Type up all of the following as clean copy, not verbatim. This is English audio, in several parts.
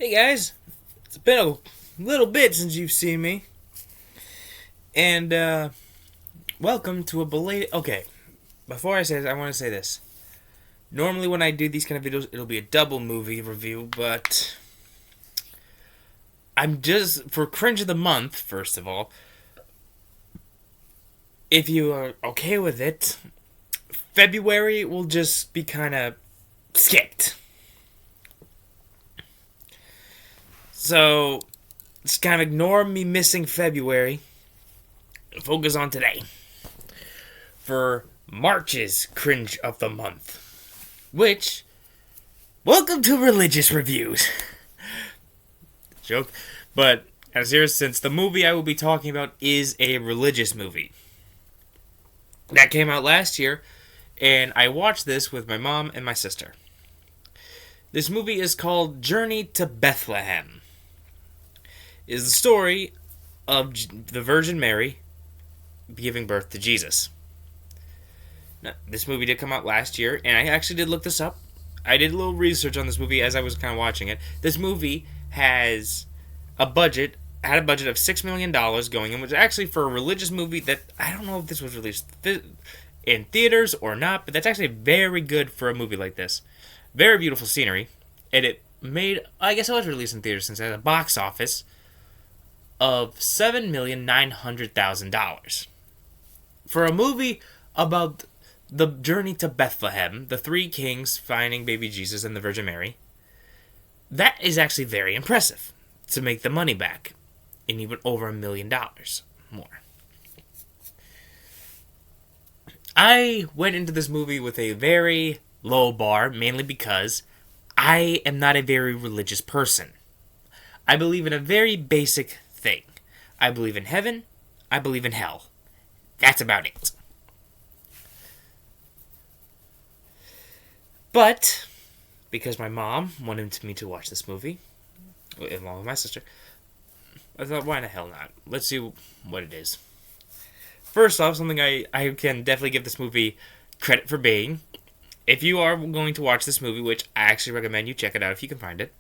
Hey guys, it's been a little bit since you've seen me, and welcome to a belated. Okay, before I say this, I want to say this. Normally, when I do these kind of videos, it'll be a double movie review, but I'm just for Cringe of the Month. First of all, if you are okay with it, February will just be kind of skipped. So, just kind of ignore me missing February. Focus on today. For March's Cringe of the Month. Which, welcome to Religious Reviews. Joke. But, as serious, since the movie I will be talking about is a religious movie. That came out last year, and I watched this with my mom and my sister. This movie is called Journey to Bethlehem. Is the story of the Virgin Mary giving birth to Jesus. Now, this movie did come out last year, and I actually did look this up. I did a little research on this movie as I was kind of watching it. This movie had a budget of $6 million going in, which actually for a religious movie that I don't know if this was released in theaters or not, but that's actually very good for a movie like this. Very beautiful scenery, and it made, I guess it was released in theaters since it had a box office of $7,900,000. For a movie about the journey to Bethlehem, the three kings finding baby Jesus and the Virgin Mary, that is actually very impressive to make the money back in even over $1 million more. I went into this movie with a very low bar, mainly because I am not a very religious person. I believe in a very basic thing. I believe in heaven. I believe in hell. That's about it. But, because my mom wanted me to watch this movie, along with my sister, I thought, why the hell not? Let's see what it is. First off, something I can definitely give this movie credit for being. If you are going to watch this movie, which I actually recommend you check it out if you can find it,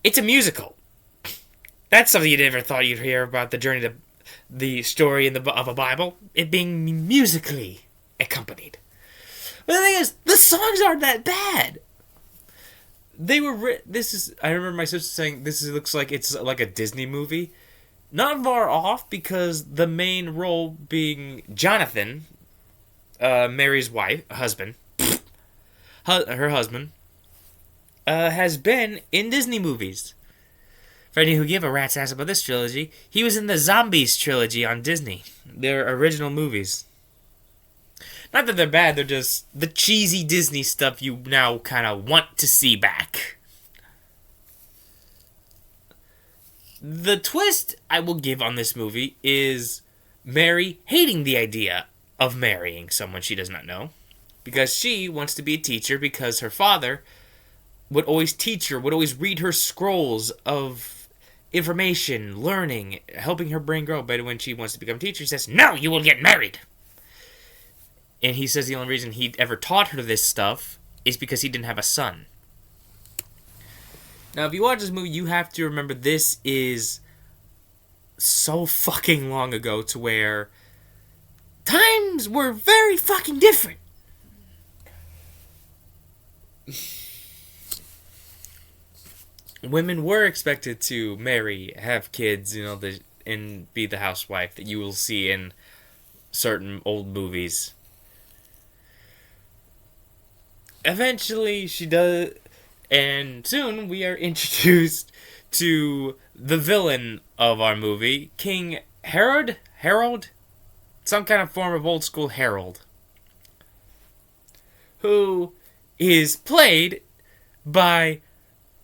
it's a musical. That's something you never thought you'd hear about the story of a Bible, it being musically accompanied. But the thing is, the songs aren't that bad. They were I remember my sister saying looks like it's like a Disney movie. Not far off, because the main role being Jonathan, Mary's husband, has been in Disney movies. For any who give a rat's ass about this trilogy, he was in the Zombies trilogy on Disney. Their original movies. Not that they're bad, they're just the cheesy Disney stuff you now kind of want to see back. The twist I will give on this movie is Mary hating the idea of marrying someone she does not know. Because she wants to be a teacher because her father would always teach her, would always read her scrolls of information, learning, helping her brain grow. But when she wants to become a teacher, she says, "No, you will get married." And he says the only reason he ever taught her this stuff is because he didn't have a son. Now, if you watch this movie, you have to remember this is so fucking long ago to where times were very fucking different. Women were expected to marry, have kids, and be the housewife that you will see in certain old movies. Eventually, she does, and soon we are introduced to the villain of our movie, King Harold? Some kind of form of old school Harold. Who is played by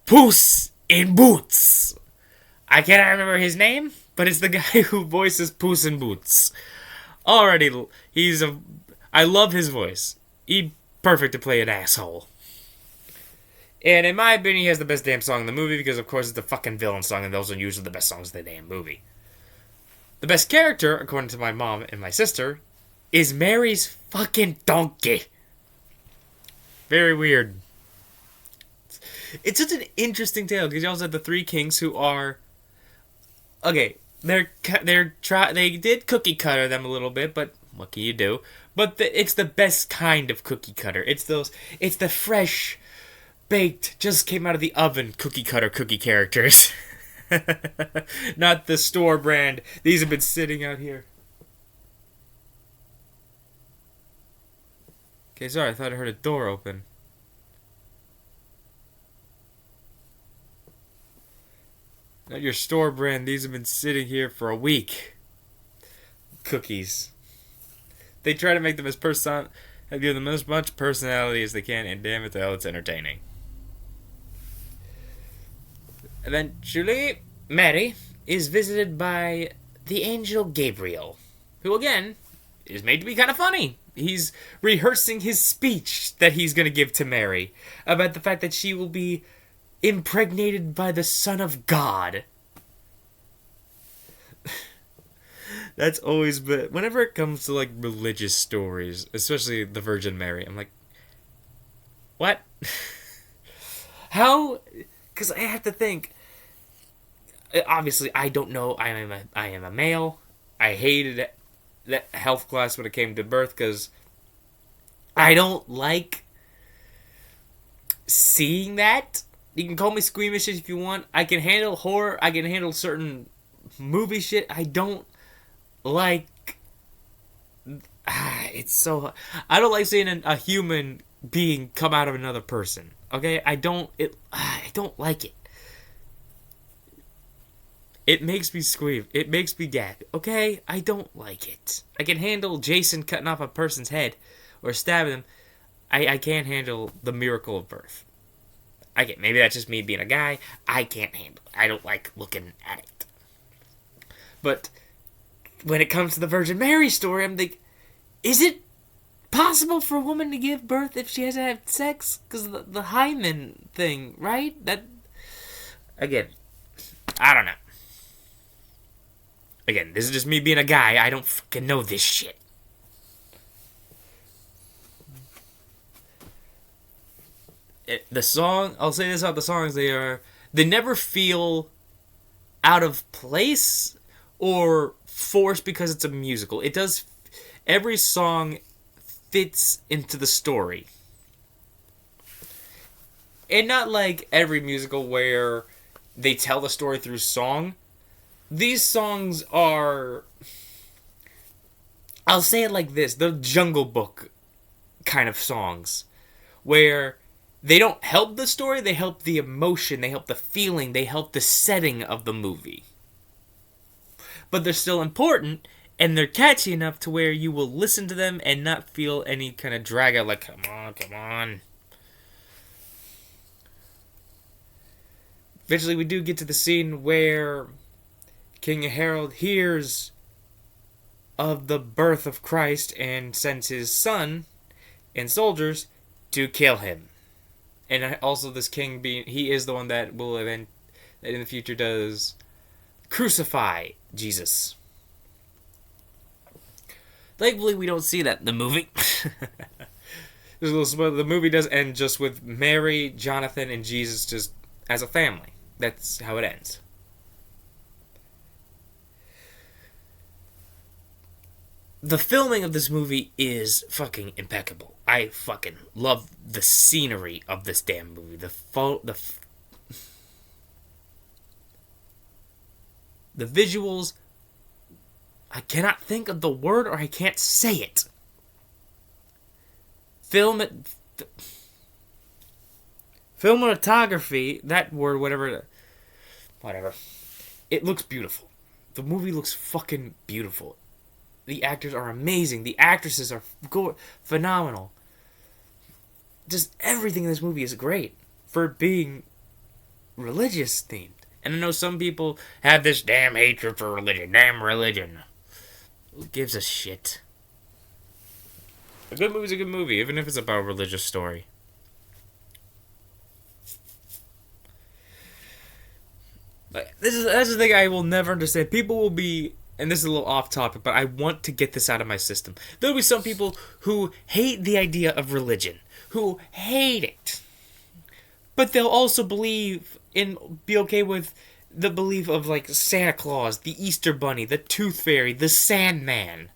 Puss in Boots. I cannot remember his name, but it's the guy who voices Puss in Boots. Already, I love his voice. He's perfect to play an asshole. And in my opinion, he has the best damn song in the movie because, of course, it's the fucking villain song, and those are usually the best songs in the damn movie. The best character, according to my mom and my sister, is Mary's fucking donkey. Very weird. It's such an interesting tale because you also have the three kings who are okay. They did cookie cutter them a little bit, but what can you do? But it's the best kind of cookie cutter. It's the fresh baked, just came out of the oven cookie cutter cookie characters. Not the store brand. These have been sitting out here. Okay, sorry, I thought I heard a door open. Not your store brand. These have been sitting here for a week. Cookies. They try to make them give them as much personality as they can, and damn it, though, it's entertaining. Eventually, Mary is visited by the angel Gabriel, who again is made to be kind of funny. He's rehearsing his speech that he's going to give to Mary about the fact that she will be impregnated by the Son of God. That's always been, whenever it comes to like religious stories, especially the Virgin Mary, I'm like, what? How? Because I have to think. Obviously, I don't know. I am a male. I hated that health class when it came to birth because I don't like seeing that. You can call me squeamish if you want. I can handle horror. I can handle certain movie shit. I don't like. It's so. I don't like seeing a human being come out of another person. Okay, I don't. I don't like it. It makes me scream. It makes me gag. Okay, I don't like it. I can handle Jason cutting off a person's head or stabbing them. I can't handle the miracle of birth. Maybe that's just me being a guy. I can't handle it. I don't like looking at it. But when it comes to the Virgin Mary story, I'm like, is it possible for a woman to give birth if she has to have sex? Because the hymen thing, right? That, again, I don't know. Again, this is just me being a guy. I don't fucking know this shit. I'll say this about the songs, they never feel out of place or forced because it's a musical. Every song fits into the story. And not like every musical where they tell the story through song. These songs are, I'll say it like this, the Jungle Book kind of songs, where they don't help the story, they help the emotion, they help the feeling, they help the setting of the movie. But they're still important, and they're catchy enough to where you will listen to them and not feel any kind of drag out, like, come on. Eventually we do get to the scene where King Harold hears of the birth of Christ and sends his son and soldiers to kill him. And also this king he is the one that will in the future does crucify Jesus. Thankfully we don't see that in the movie. There's a little spoiler. The movie does end just with Mary, Jonathan, and Jesus just as a family. That's how it ends. The filming of this movie is fucking impeccable. I fucking love the scenery of this damn movie. The visuals. I cannot think of the word, or I can't say it. Filmography. That word, whatever. It looks beautiful. The movie looks fucking beautiful. The actors are amazing. The actresses are phenomenal. Just everything in this movie is great for being religious themed. And I know some people have this damn hatred for religion. Damn religion. Who gives a shit? A good movie's a good movie, even if it's about a religious story. That's the thing I will never understand. People will be, and this is a little off topic, but I want to get this out of my system. There will be some people who hate the idea of religion, who hate it. but they'll also be okay with the belief of like Santa Claus, the Easter Bunny, the Tooth Fairy, the Sandman,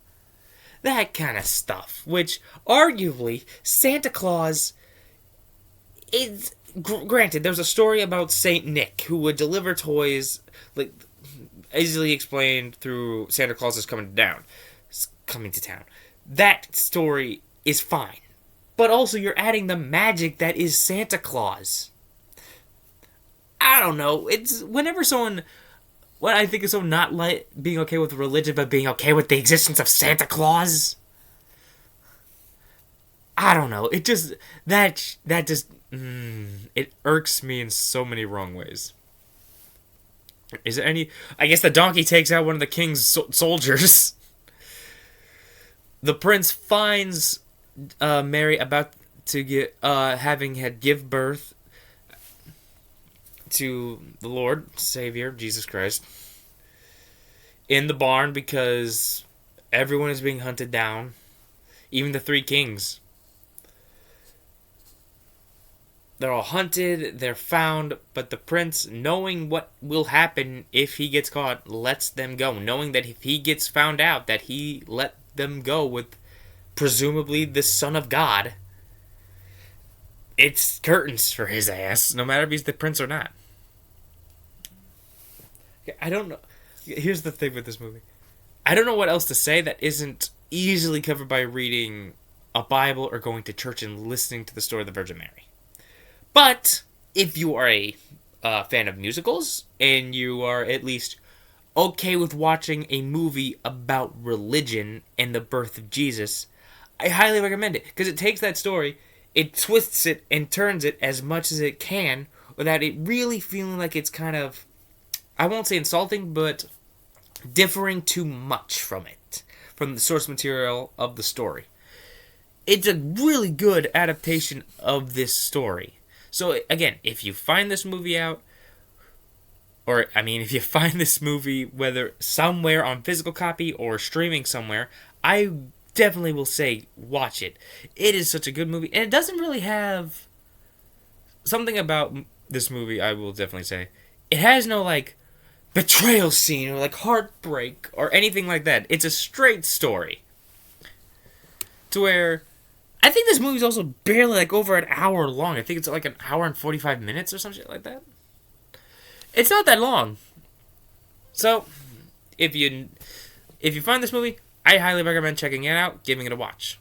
that kind of stuff. Which arguably Santa Claus is. Granted, there's a story about Saint Nick who would deliver toys, like easily explained through Santa Claus is coming to town. That story is fine, but also you're adding the magic that is Santa Claus. I don't know. It's whenever someone, what I think is so not like being okay with religion, but being okay with the existence of Santa Claus. I don't know. It just it irks me in so many wrong ways. Is there any? I guess the donkey takes out one of the king's soldiers. The prince finds Mary about to get having had give birth to the Lord Savior Jesus Christ in the barn because everyone is being hunted down, even the three kings. They're all hunted, they're found, but the prince, knowing what will happen if he gets caught, lets them go. Knowing that if he gets found out that he let them go with presumably the Son of God, it's curtains for his ass, no matter if he's the prince or not. I don't know. Here's the thing with this movie. I don't know what else to say that isn't easily covered by reading a Bible or going to church and listening to the story of the Virgin Mary. But if you are a fan of musicals and you are at least okay with watching a movie about religion and the birth of Jesus, I highly recommend it because it takes that story, it twists it and turns it as much as it can without it really feeling like it's kind of, I won't say insulting, but differing too much from it, from the source material of the story. It's a really good adaptation of this story. So, again, if you find this movie if you find this movie, whether somewhere on physical copy or streaming somewhere, I definitely will say watch it. It is such a good movie, and it doesn't really have something about this movie, I will definitely say. It has no, like, betrayal scene or, like, heartbreak or anything like that. It's a straight story. To where I think this movie's also barely like over an hour long. I think it's like an hour and 45 minutes or some shit like that. It's not that long. So, if you find this movie, I highly recommend checking it out, giving it a watch.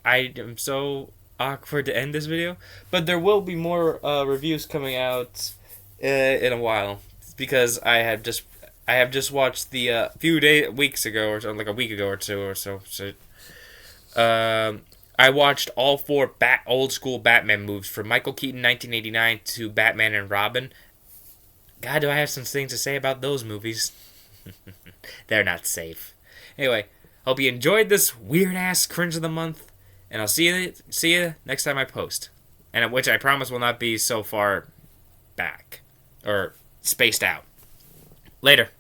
I am so awkward to end this video, but there will be more reviews coming out in a while because I have just watched the weeks ago or so, like a week ago or two or so. I watched all four old school Batman movies from Michael Keaton 1989 to Batman and Robin. God, do I have some things to say about those movies. They're not safe. Anyway, hope you enjoyed this weird ass cringe of the month, and I'll see you next time I post, and which I promise will not be so far back or spaced out. Later.